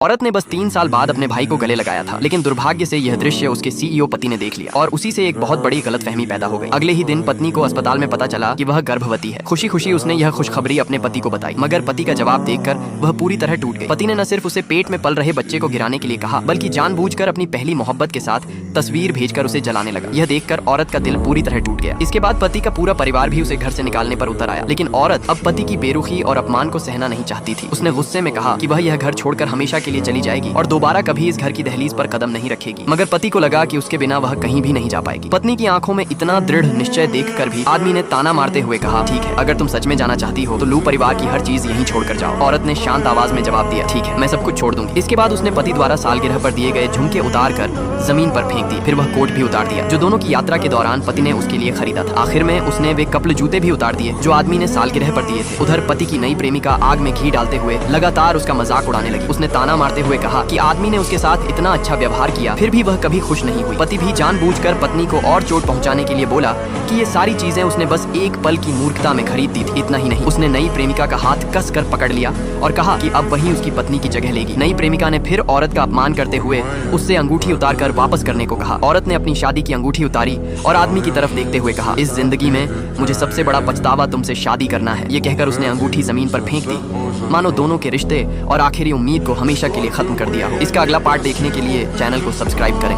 औरत ने बस 3 साल बाद अपने भाई को गले लगाया था, लेकिन दुर्भाग्य से यह दृश्य उसके सीईओ पति ने देख लिया और उसी से एक बहुत बड़ी गलतफहमी पैदा हो गई। अगले ही दिन पत्नी को अस्पताल में पता चला कि वह गर्भवती है। खुशी खुशी उसने यह खुशखबरी अपने पति को बताई, मगर पति का जवाब देखकर वह पूरी तरह टूट गई। पति ने न सिर्फ उसे पेट में पल रहे बच्चे को गिराने के लिए कहा, बल्कि जानबूझकर अपनी पहली मोहब्बत के साथ तस्वीर भेजकर उसे जलाने लगा। यह देखकर औरत का दिल पूरी तरह टूट गया। इसके बाद पति का पूरा परिवार भी उसे घर से निकालने पर उतर आया, लेकिन औरत अब पति की बेरुखी और अपमान को सहना नहीं चाहती थी। उसने गुस्से में कहा कि वह यह घर छोड़कर हमेशा के लिए चली जाएगी और दोबारा कभी इस घर की दहलीज पर कदम नहीं रखेगी। मगर पति को लगा कि उसके बिना वह कहीं भी नहीं जा पाएगी। पत्नी की आंखों में इतना दृढ़ निश्चय देखकर भी आदमी ने ताना मारते हुए कहा, ठीक है, अगर तुम सच में जाना चाहती हो तो लू परिवार की हर चीज यहीं छोड़कर जाओ। औरत ने शांत आवाज में जवाब दिया, ठीक है, मैं सब कुछ छोड़ दूंगी। इसके बाद उसने पति द्वारा सालगिरह पर दिए गए झुमके उतार कर जमीन पर फेंक दी। फिर वह कोट भी उतार दिया जो दोनों की यात्रा के दौरान पति ने उसके लिए खरीदा था। आखिर में उसने वे कपल जूते भी उतार दिए जो आदमी ने सालगिरह पर दिए थे। उधर पति की नई प्रेमिका आग में घी डालते हुए लगातार उसका मजाक उड़ाने लगी। उसने ताना मारते हुए कहा कि आदमी ने उसके साथ इतना अच्छा व्यवहार किया, फिर भी वह कभी खुश नहीं हुई। पति भी जानबूझकर पत्नी को और चोट पहुंचाने के लिए बोला कि ये सारी चीजें उसने बस एक पल की मूर्खता में खरीद दी थी। इतना ही नहीं, उसने नई प्रेमिका का हाथ कस कर पकड़ लिया और कहा कि अब वही उसकी पत्नी की जगह लेगी। नई प्रेमिका ने फिर औरत का अपमान करते हुए उससे अंगूठी उतार कर वापस करने को कहा। औरत ने अपनी शादी की अंगूठी उतारी और आदमी की तरफ देखते हुए कहा, इस जिंदगी में मुझे सबसे बड़ा पछतावा तुमसे शादी करना है। ये कहकर उसने अंगूठी जमीन पर फेंक दी, मानो दोनों के रिश्ते और आखिरी उम्मीद को हमेशा के लिए खत्म कर दिया हो। इसका अगला पार्ट देखने के लिए चैनल को सब्सक्राइब करें।